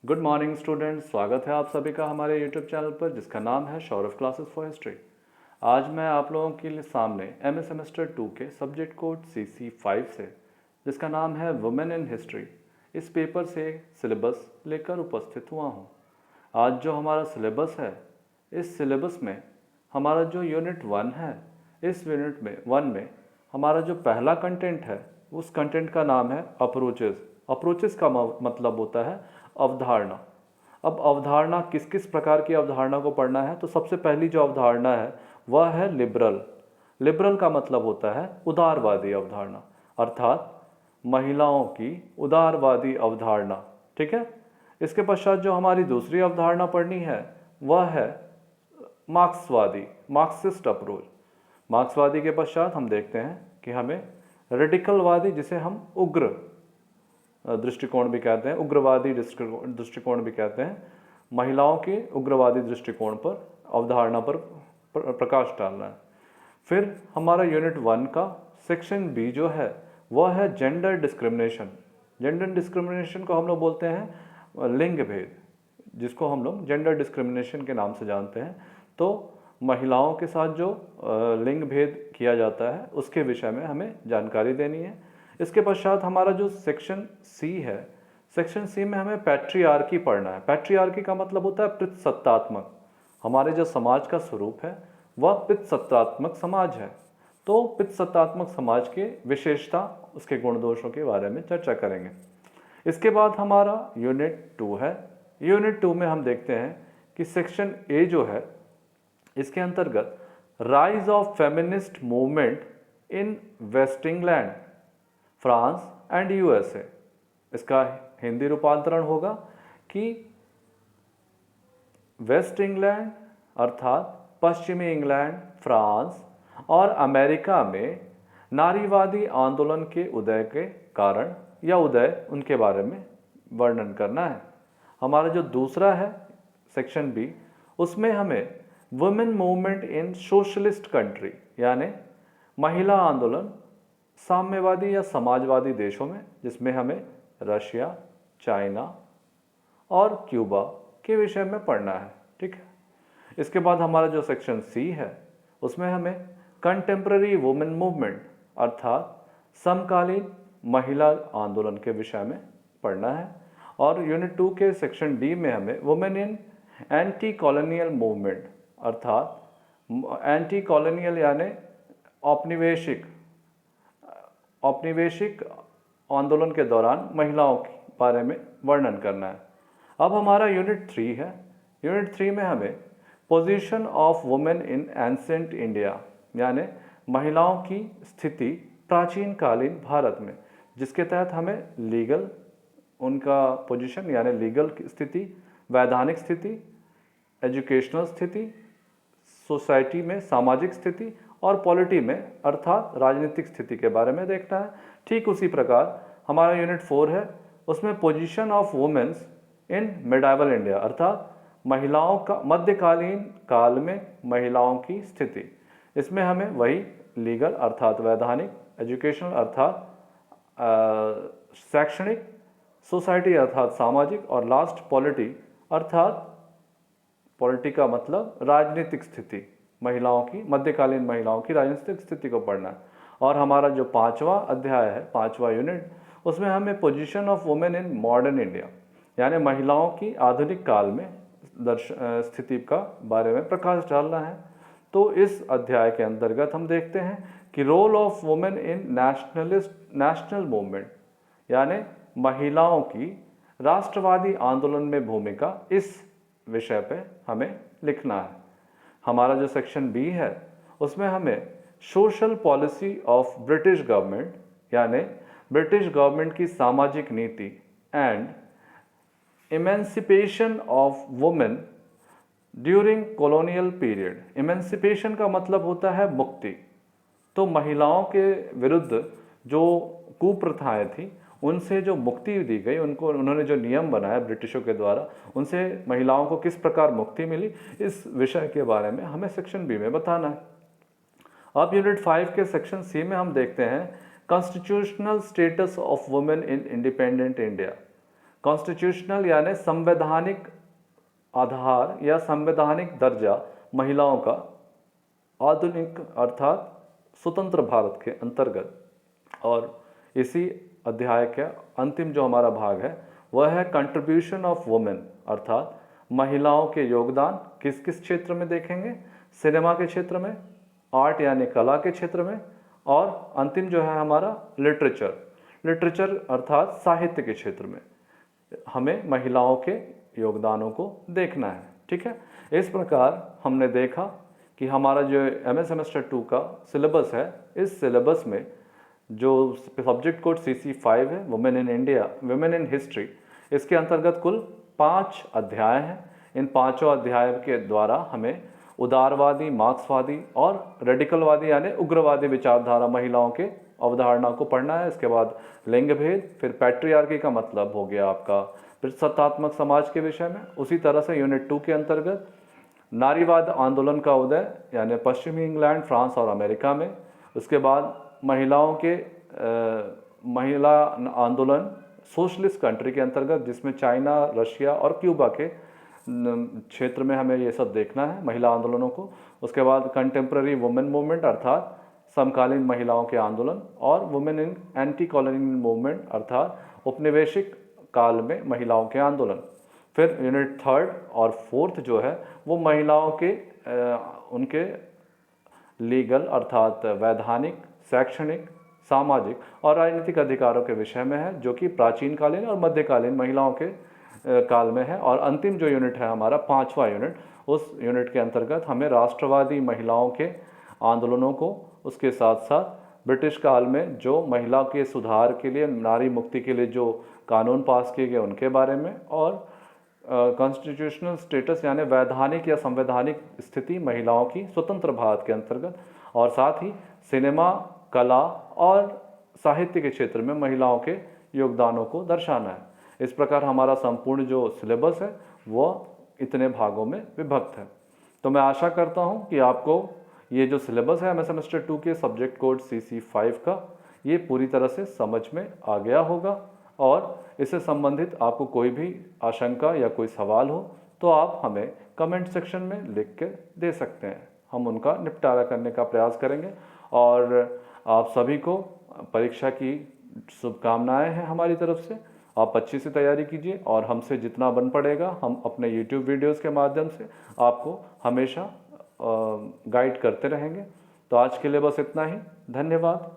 Good morning students, स्वागत है आप सभी का हमारे यूट्यूब चैनल पर जिसका नाम है सौरभ क्लासेस फॉर हिस्ट्री। आज मैं आप लोगों के लिए सामने एमए सेमेस्टर 2 के सब्जेक्ट कोड CC5 से जिसका नाम है वुमेन इन हिस्ट्री, इस पेपर से सिलेबस लेकर उपस्थित हुआ हूँ। आज जो हमारा सिलेबस है, इस सिलेबस में हमारा जो यूनिट 1 है, इस यूनिट में 1 में हमारा जो पहला कंटेंट है उस कंटेंट का नाम है अप्रोचेस। अप्रोचेस का मतलब होता है अवधारणा। अब अवधारणा किस किस प्रकार की अवधारणा को पढ़ना है, तो सबसे पहली जो अवधारणा है वह है लिबरल। लिबरल का मतलब होता है उदारवादी अवधारणा, अर्थात महिलाओं की उदारवादी अवधारणा। ठीक है। इसके पश्चात जो हमारी दूसरी अवधारणा पढ़नी है वह है मार्क्सवादी, मार्क्सिस्ट अप्रोच। मार्क्सवादी के पश्चात हम देखते हैं कि हमें रेडिकलवादी, जिसे हम उग्र दृष्टिकोण भी कहते हैं, उग्रवादी दृष्टिकोण भी कहते हैं, महिलाओं के उग्रवादी दृष्टिकोण पर अवधारणा पर प्रकाश डालना है। फिर हमारा यूनिट 1 का सेक्शन बी जो है वह है जेंडर डिस्क्रिमिनेशन। जेंडर डिस्क्रिमिनेशन को हम लोग बोलते हैं लिंग भेद, जिसको हम लोग जेंडर डिस्क्रिमिनेशन के नाम से जानते हैं। तो महिलाओं के साथ जो लिंग भेद किया जाता है उसके विषय में हमें जानकारी देनी है। इसके पश्चात हमारा जो सेक्शन सी है, सेक्शन सी में हमें पैट्रियार्की पढ़ना है। पैट्रियार्की का मतलब होता है पितृसत्तात्मक। हमारे जो समाज का स्वरूप है वह पितृसत्तात्मक समाज है। तो पितृसत्तात्मक समाज के विशेषता, उसके गुण दोषों के बारे में चर्चा करेंगे। इसके बाद हमारा यूनिट 2 है। यूनिट 2 में हम देखते हैं कि सेक्शन ए जो है, इसके अंतर्गत rise of feminist movement in west England, France and USA। इसका हिंदी रूपांतरण होगा कि वेस्ट इंग्लैंड अर्थात पश्चिमी इंग्लैंड, फ्रांस और अमेरिका में नारीवादी आंदोलन के उदय के कारण या उदय उनके बारे में वर्णन करना है। हमारा जो दूसरा है सेक्शन बी, उसमें हमें women movement in socialist country, यानी महिला आंदोलन साम्यवादी या समाजवादी देशों में, जिसमें हमें रशिया, चाइना और क्यूबा के विषय में पढ़ना है। ठीक है। इसके बाद हमारा जो सेक्शन सी है उसमें हमें कंटेम्प्ररी वुमेन मूवमेंट अर्थात समकालीन महिला आंदोलन के विषय में पढ़ना है। और यूनिट 2 के सेक्शन डी में हमें women in anti colonial movement अर्थात एंटी कॉलोनियल यानी औपनिवेशिक आंदोलन के दौरान महिलाओं के बारे में वर्णन करना है। अब हमारा यूनिट 3 है। यूनिट 3 में हमें position of women in ancient India, यानी महिलाओं की स्थिति प्राचीन कालीन भारत में, जिसके तहत हमें लीगल उनका पोजीशन यानी लीगल स्थिति, वैधानिक स्थिति, एजुकेशनल स्थिति, सोसाइटी में सामाजिक स्थिति और पॉलिटी में अर्थात राजनीतिक स्थिति के बारे में देखना है। ठीक उसी प्रकार हमारा यूनिट 4 है, उसमें position of women's in medieval India अर्थात महिलाओं का मध्यकालीन काल में महिलाओं की स्थिति। इसमें हमें वही लीगल अर्थात वैधानिक, एजुकेशनल अर्थात शैक्षणिक, सोसाइटी अर्थात सामाजिक और लास्ट पॉलिटी अर्थात पॉलिटी का मतलब राजनीतिक स्थिति, महिलाओं की मध्यकालीन महिलाओं की राजनीतिक स्थिति को पढ़ना है। और हमारा जो 5वां अध्याय है, 5वां यूनिट, उसमें हमें position of women in modern India यानी महिलाओं की आधुनिक काल में स्थिति का बारे में प्रकाश डालना है। तो इस अध्याय के अंतर्गत हम देखते हैं कि role of women in national movement यानी महिलाओं की राष्ट्रवादी आंदोलन में भूमिका, इस विषय पे हमें लिखना है। हमारा जो सेक्शन बी है उसमें हमें social policy of British government यानी ब्रिटिश गवर्नमेंट की सामाजिक नीति and emancipation of women during colonial period. Emancipation का मतलब होता है मुक्ति। तो महिलाओं के विरुद्ध जो कुप्रथाएं थी उनसे जो मुक्ति दी गई, उन्होंने जो नियम बनाया ब्रिटिशों के द्वारा, उनसे महिलाओं को किस प्रकार मुक्ति मिली, इस विषय के बारे में हमें सेक्शन बी में बताना है। अब यूनिट 5 के सेक्शन सी में हम देखते हैं constitutional status of women in independent India. Constitutional यानी संवैधानिक आधार या संवैधानिक दर्जा महिलाओं का आधुनिक अर्थात स्वतंत्र भारत के अंतर्गत। और इसी अध्याय का अंतिम जो हमारा भाग है वह है कंट्रीब्यूशन ऑफ वुमेन, अर्थात महिलाओं के योगदान किस किस क्षेत्र में देखेंगे, सिनेमा के क्षेत्र में, आर्ट यानी कला के क्षेत्र में, और अंतिम जो है हमारा लिटरेचर अर्थात साहित्य के क्षेत्र में हमें महिलाओं के योगदानों को देखना है। ठीक है, इस प्रकार हमने देखा कि हमारा जो एमए सेमेस्टर 2 का सिलेबस है, इस सिलेबस में जो सब्जेक्ट कोड CC5 है, women in India, women in history, इसके अंतर्गत कुल 5 अध्याय हैं। इन पांचों अध्याय के द्वारा हमें उदारवादी, मार्क्सवादी और रेडिकलवादी यानी उग्रवादी विचारधारा महिलाओं के अवधारणा को पढ़ना है। इसके बाद लिंग भेद, फिर पैट्रियार्की का मतलब हो गया आपका फिर सत्तात्मक समाज के विषय में। उसी तरह से यूनिट 2 के अंतर्गत नारीवाद आंदोलन का उदय यानी पश्चिमी इंग्लैंड, फ्रांस और अमेरिका में। उसके बाद महिलाओं के महिला आंदोलन सोशलिस्ट कंट्री के अंतर्गत, जिसमें चाइना, रशिया और क्यूबा के क्षेत्र में हमें ये सब देखना है महिला आंदोलनों को। उसके बाद कंटेम्प्रेरी वुमेन मूवमेंट अर्थात समकालीन महिलाओं के आंदोलन, और women in anti colonial movement अर्थात उपनिवेशिक काल में महिलाओं के आंदोलन। फिर यूनिट 3 और 4 जो है वो महिलाओं के उनके लीगल अर्थात वैधानिक, शैक्षणिक, सामाजिक और राजनीतिक अधिकारों के विषय में है, जो कि प्राचीन कालीन और मध्यकालीन महिलाओं के काल में है। और अंतिम जो यूनिट है हमारा 5वां यूनिट, उस यूनिट के अंतर्गत हमें राष्ट्रवादी महिलाओं के आंदोलनों को, उसके साथ साथ ब्रिटिश काल में जो महिला के सुधार के लिए, नारी मुक्ति के लिए जो कानून पास किए गए उनके बारे में, और कॉन्स्टिट्यूशनल स्टेटस यानी वैधानिक या संवैधानिक स्थिति महिलाओं की स्वतंत्र भारत के अंतर्गत, और साथ ही सिनेमा, कला और साहित्य के क्षेत्र में महिलाओं के योगदानों को दर्शाना है। इस प्रकार हमारा संपूर्ण जो सिलेबस है वह इतने भागों में विभक्त है। तो मैं आशा करता हूं कि आपको ये जो सिलेबस है सेमेस्टर 2 के सब्जेक्ट कोड CC5 का, ये पूरी तरह से समझ में आ गया होगा, और इससे संबंधित आपको कोई भी आशंका या कोई सवाल हो तो आप हमें कमेंट सेक्शन में लिख के दे सकते हैं। हम उनका निपटारा करने का प्रयास करेंगे। और आप सभी को परीक्षा की शुभकामनाएं हैं हमारी तरफ से। आप अच्छी से तैयारी कीजिए, और हमसे जितना बन पड़ेगा हम अपने YouTube वीडियोस के माध्यम से आपको हमेशा गाइड करते रहेंगे। तो आज के लिए बस इतना ही। धन्यवाद।